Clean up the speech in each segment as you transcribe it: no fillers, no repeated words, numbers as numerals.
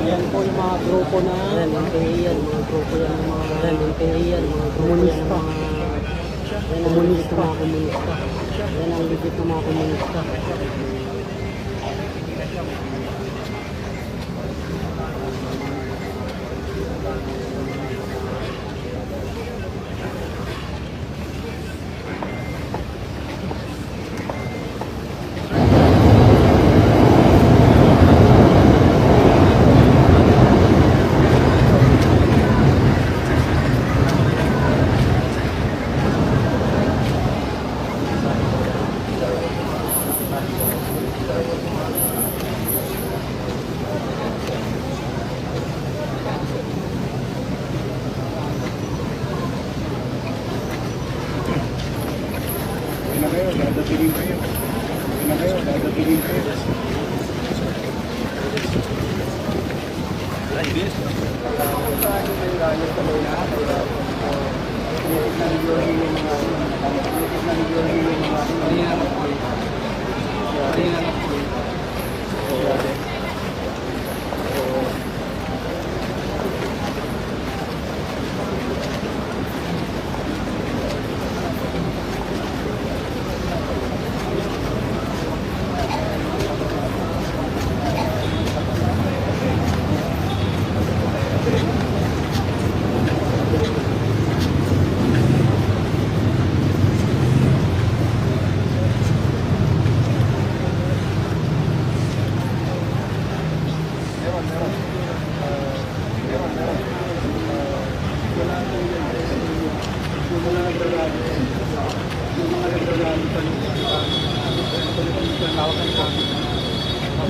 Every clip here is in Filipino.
Yan po yung mga grupo na yan, mga grupo yan ng mga komunista. Yan ang legit na mga komunista. Yan ang legit na mga komunista. Isa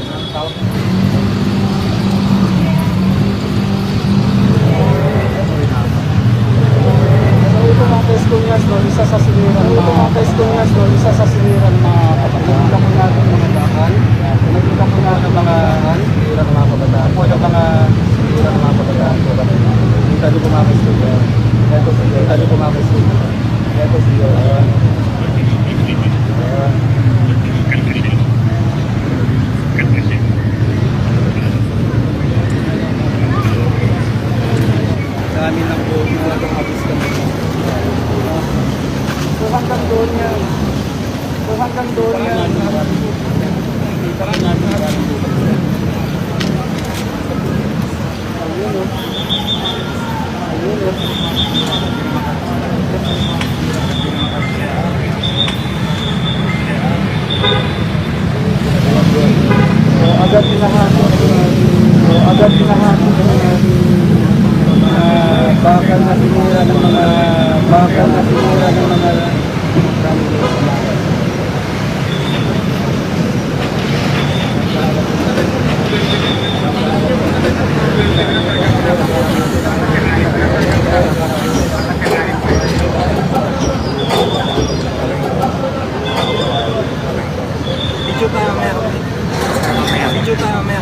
sa siliran isa sa siliran mga kapatid. Nakita po natin mga bakal. Nakita po natin mga siliran ng mga kabataan. Po yung mga siliran ng mga kabataan. Kita niyo po mga kastudio. Ito po, kita niyo po mga kastudio. Ito po yun. Ayan. Dami ng buong mga kabis kami. So hanggang doon yan. So hanggang doon yan. Kita ka natin maraming dito. Ayun o. Ayun o. So agad pinahapon. Bakal na sinira ng mga video tayo meron.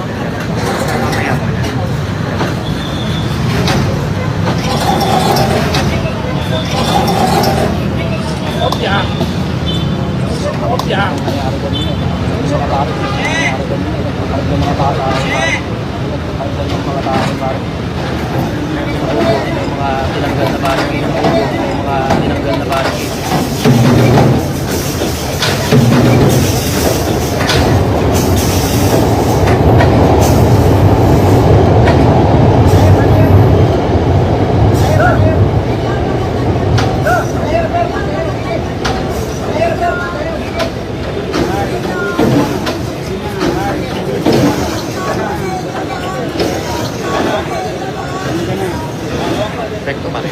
Recto pa rin.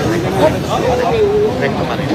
Recto pa rin.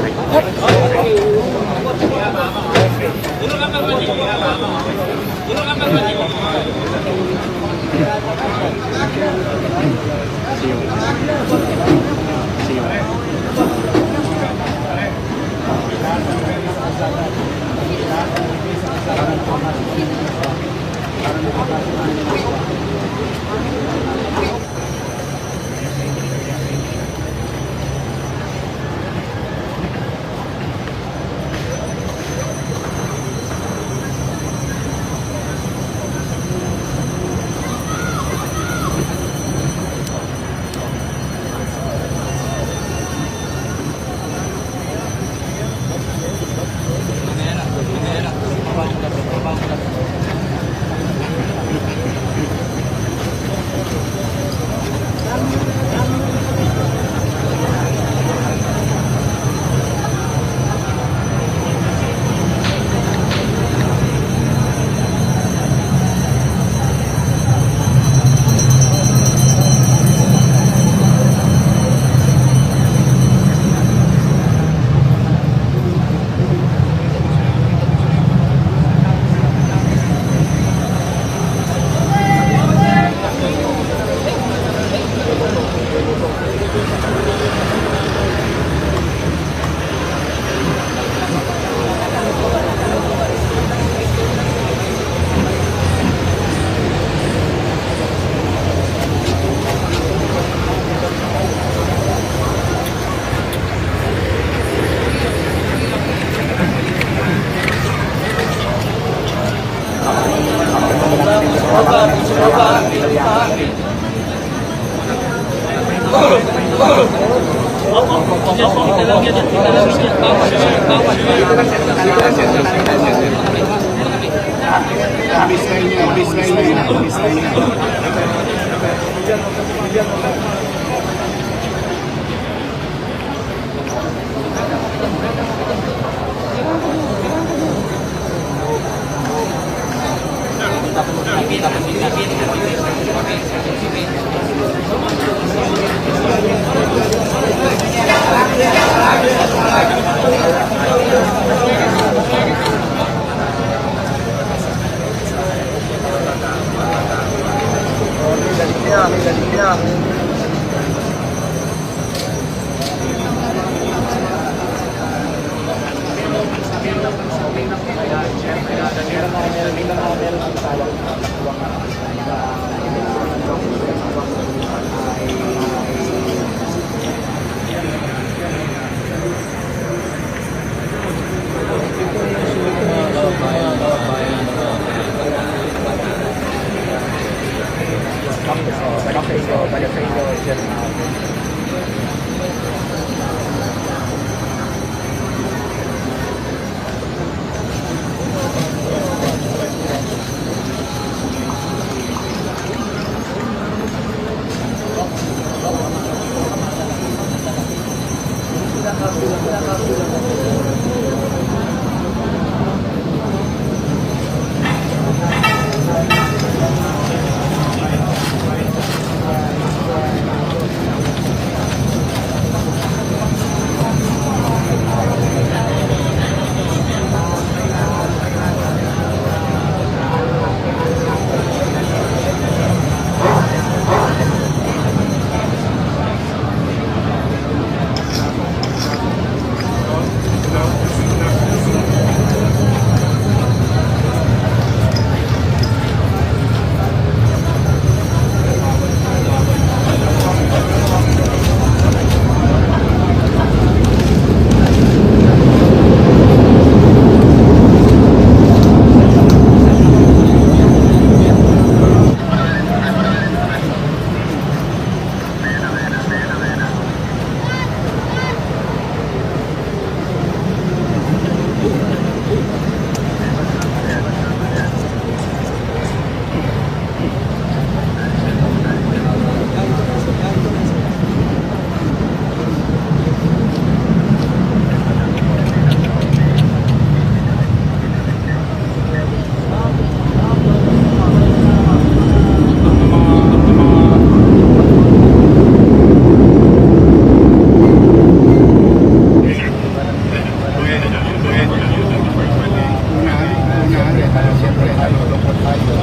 siyempre tayo, lungkot tayo.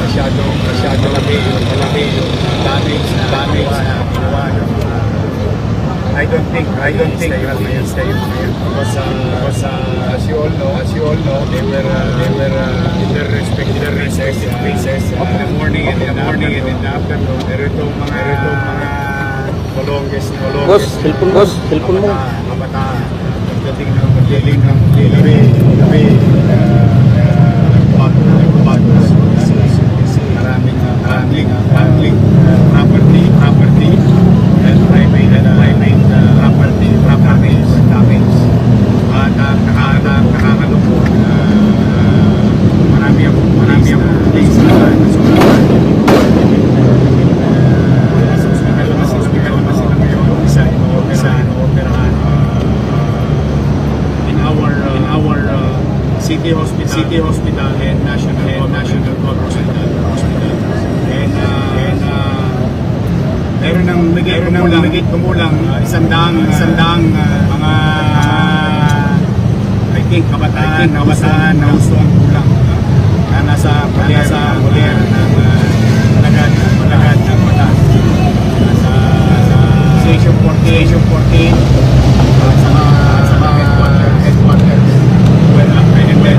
Masyado malaki yung damage na ginawa. I don't think will stay because as you all know, they were in their respective places in the morning and in the afternoon. Pero itong mga longest Cellphone mo. kabataan pagdating ng gabi maraming property and private properties damage at nakakalungkot marami ang place na hospital naman sila ngayon isa inooperahan in our city hospital and national hospital and meron ng kumulang isang daang mga I think kabataan na gusto ang kulang na nasa kulera ng malagad ng mata nasa Station 14 sa mga headquarters well apprehended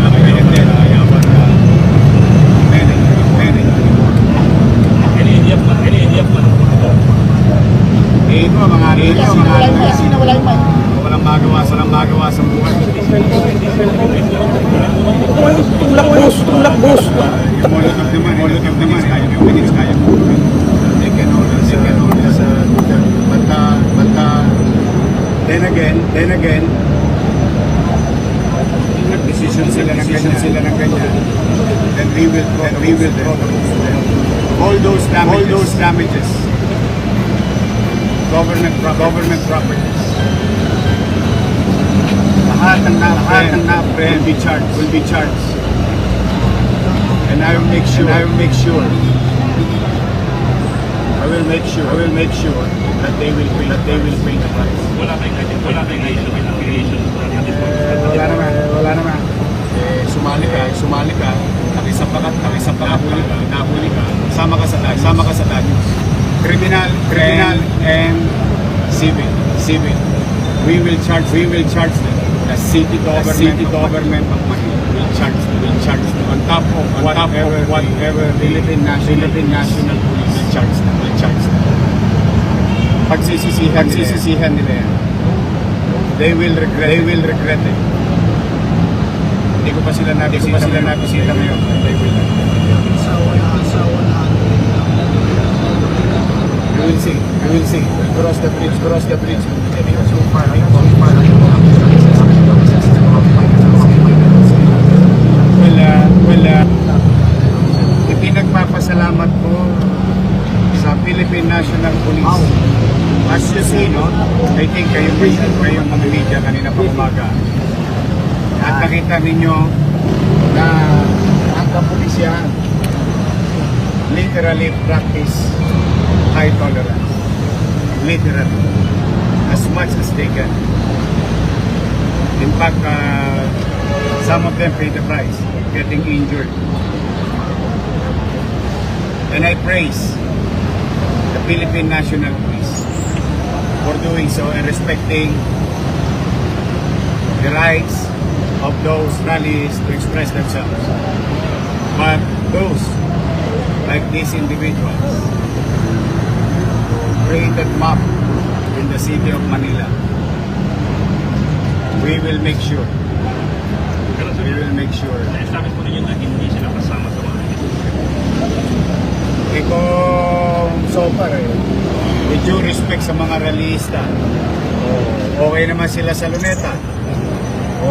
yaman many walang magawa sa buhay. Tulak boss. Yung molotov naman, kaya mo. They can always then again, nag-decision sila ng ganyan. Then we will throw the books to them. All those damages. Government properties. Lahat ng na-apprehend will be charged. And I will make sure that they will pay the price. Wala kayong affiliation. Wala naman. Sumali ka, nakisapakat, nahuli ka, sama ka sa daños. Criminal and civil. We will charge them. The city government of Manila will charge them. On top of whatever Philippine National Police will charge them. Pagsisisihan nila yan. They will regret it. Hindi ko pa sila nabisita ngayon. They will We will see. Cross the bridge. So far. Ipinagpapasalamat ko sa Philippine National Police. As you see, no? I think kayong mga media kanina pa umaga. At nakita ninyo na ang kapulisyan literally practice high tolerance. Literally. As much as they can. In fact, some of them pay the price, getting injured. And I praise the Philippine National Police for doing so and respecting the rights of those rallies to express themselves. But those, like these individuals, created mob in the city of Manila. We will make sure. Na-establish po ninyo na hindi sila kasama sa mga Kung so far with due respect sa mga rallyista, okay naman sila sa Luneta,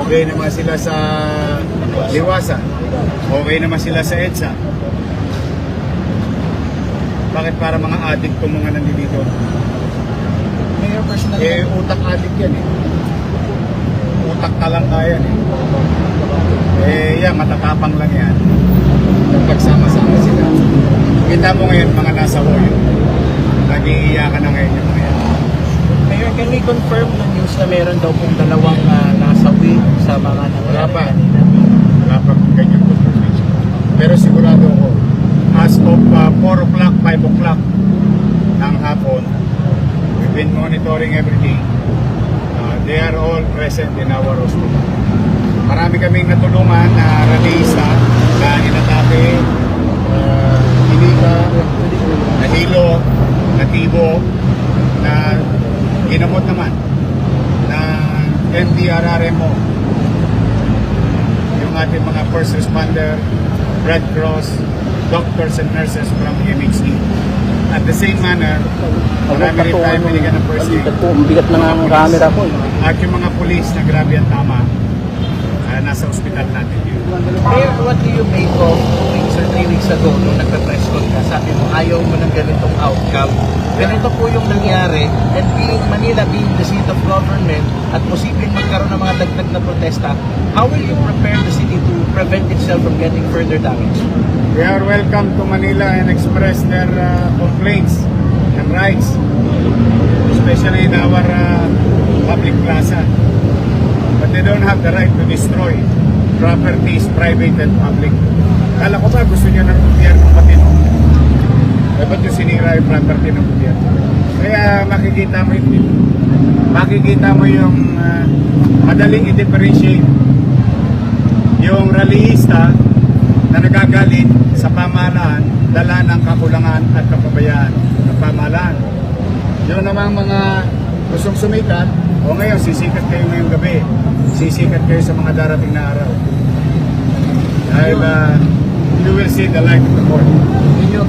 okay naman sila sa Liwasa, okay naman sila sa EDSA. Bakit para mga addict itong mga nandito? Utak addict yan utak talangka yan yan, matatapang lang yan pagsama-sama sila. Kita mo ngayon mga nasa Hoyo, nag-iiyakan na ngayon yung mga yan. Mayor, can we confirm the news na meron daw pong dalawang nasa nasawi sa mga Wala nangyari pa. kanina? Wala pa ganyan confirmation. Pero sigurado ako, as of 4 o'clock, 5 o'clock ng hapon, we've been monitoring everything. They are all present in our hospital. Marami kaming natulungan na rallyista na inatake, inika, nahilo, natibo, na ginamot naman na NDRRMO, yung ating mga first responder, Red Cross, doctors and nurses from MHC. At the same manner, marami rin tayo binigyan ng first aid. Ang bigat na nga ang camera ko. At yung mga pulis na grabe ang tama, nasa ospital natin yun. Mayor, what do you make of 2 weeks or 3 weeks ago nung nagpa-press con ka? Sabi mo, ayaw mo ng ganitong outcome. Ganito po yung nangyari, and Manila being the seat of government at posibleng magkaroon ng mga dagdag na protesta, how will you prepare the city to prevent itself from getting further damage? They are welcome to Manila and express their complaints and rights, especially in our public plaza. But they don't have the right to destroy properties, private and public. Kala ko ba gusto niyo ng gobyerno matino? Eh, ba't yung sinira yung property ng gobyerno? Kaya makikita mo yung madaling i-differentiate yung rallyista na nagagalit sa pamahalaan, dala ng kakulangan at kapabayaan ng pamahalaan. Yun namang mga gustong sumikat, o ngayon sisikat kayo ngayong gabi, sisikat kayo sa mga darating na araw. Dahil you will see the light of the court. Ninyo,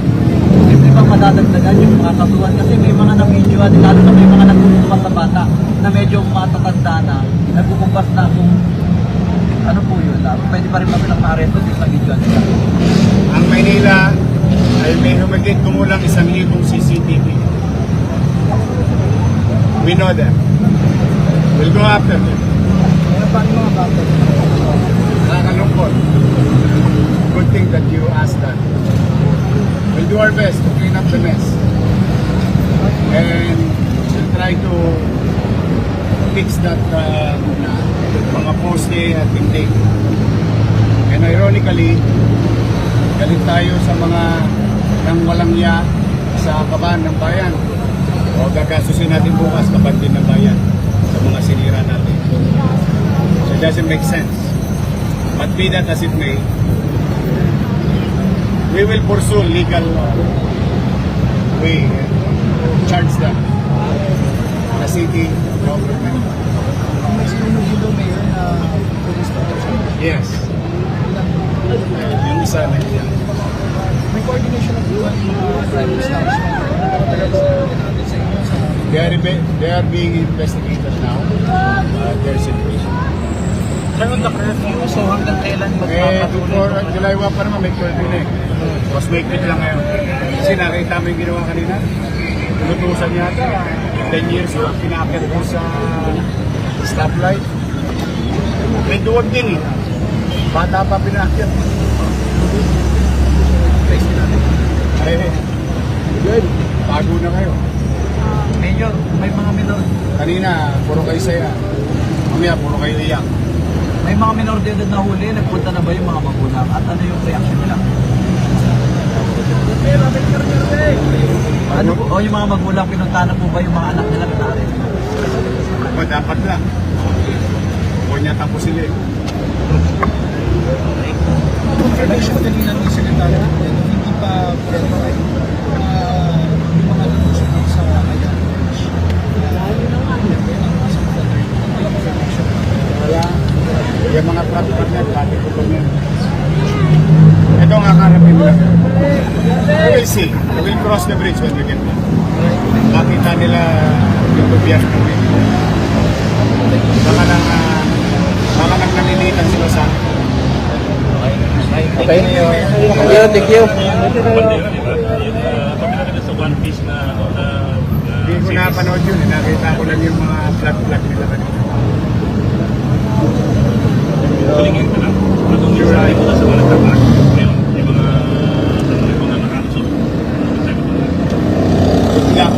hindi pa madadagdagan yung mga kasuhan kasi may mga na-videoan, lalo na may mga nagkukumpas na bata na medyo matatanda na, nagkukumpas na kung ano po yun. Pwede pa rin kami ng maaresto din sa video nila. Ang Maynila ay may humigit kumulang 1,000 CCTV. We know them. We'll go after them. Kaya paano mga bata? Nakakalungkot. Good thing that you asked that. We'll do our best to clean up the mess. And we'll try to fix that mga poste at dingding. And ironically, galit tayo sa mga nang walang ya sa kaban ng bayan. O gagasusin natin bukas kaban din ng bayan sa mga sinira natin. So it doesn't make sense. But be that as it may, we will pursue legal way and charge them. The city government. Yes. Yung isa na yan. May coordination of mga private establishment. They are being investigated now. Their situation. Sir, on the curfew, so hanggang kailan For July 1 pa naman may curfew na eh. Mas mahigpit lang ngayon. Kasi nakita mo yung ginawa kanina. Tinutusan yata. 10 years old, pinakit ko sa stoplight. May duwag din eh. Bata pa pinakit. Ay, good. Bago na kayo. Mayor, may mga minor, Kanina, puro kayo saya. Mamaya, puro kayo iyak. may mga minor de edad na huli, nagpunta na ba yung mga magulang at ano yung reaction nila? Ano po, o yung mga magulang, pinunta na po ba yung mga anak nila na rin? O, dapat lang. Huwag niya tapos sila eh. Confirmation kanina ni Secretary, hindi pa verify yung mga nalusunod sa Ayan. Yung mga truck-truck pati ko kami. Ito nga karapin lang. We will see. We will cross the bridge when we get there. Makita nila yung gobyerno. Baka nang nalilitan sila sa akin. Okay. Thank you. Kami na sa One Piece na Hindi ko napanood yun. Nakita ko lang yung mga flag nila kanina. Kulingin ko lang. Atong mensahe ko na sa mga nagtatak. Ngayon, yung mga nakakusot. Mensahe ko lang. Good luck.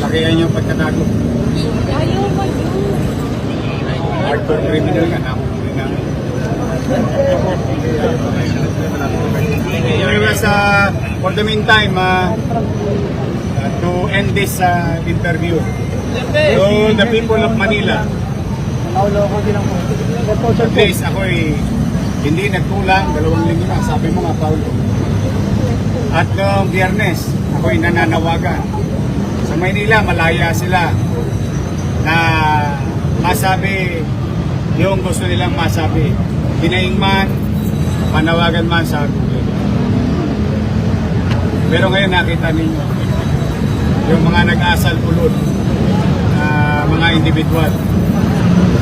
Lakihan yung pagkatago. Ayaw for criminal ka, nakukunin namin. Anyways, for the meantime, to end this interview, to the people of Manila, at least ako'y hindi nagkulang, 2 linggo na, sabi mo nga, Paulo. At noong Biyernes, ako'y nananawagan. Sa Maynila, malaya sila na masabi yung gusto nilang masabi. Dinaing man, panawagan man sa Google. Pero ngayon nakita ninyo, yung mga nag-asal pulot, mga individual.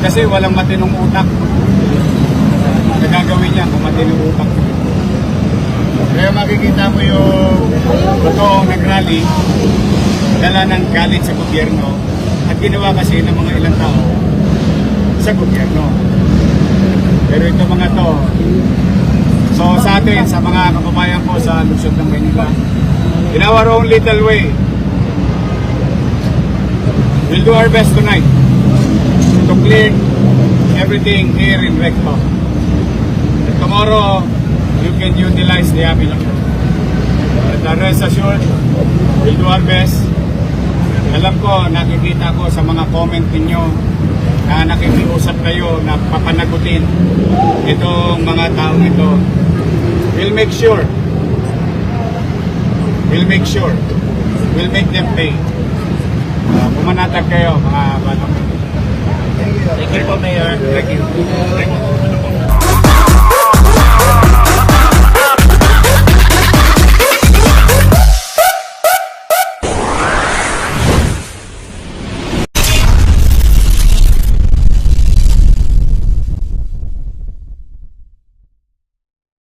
Kasi walang matinong utak. Nagagawin niya kung matinong utak. Kaya makikita mo yung totoong nag-rally, dala ng galit sa gobyerno, at ginawa kasi ng mga ilang tao sa gobyerno. Pero ito mga to, so sa atin, sa mga kababayan ko sa Lungsod ng Maynila, in our own little way, we'll do our best tonight to clear everything here in Recto. And tomorrow, you can utilize the Avilon. And rest assured, we'll do our best. Alam ko, nakikita ko sa mga comment ninyo na nakikiusap kayo na papanagutin itong mga tao ito. We'll make sure. We'll make them pay. Pumanatag kayo, mga batang. Thank you po, Mayor. Thank you.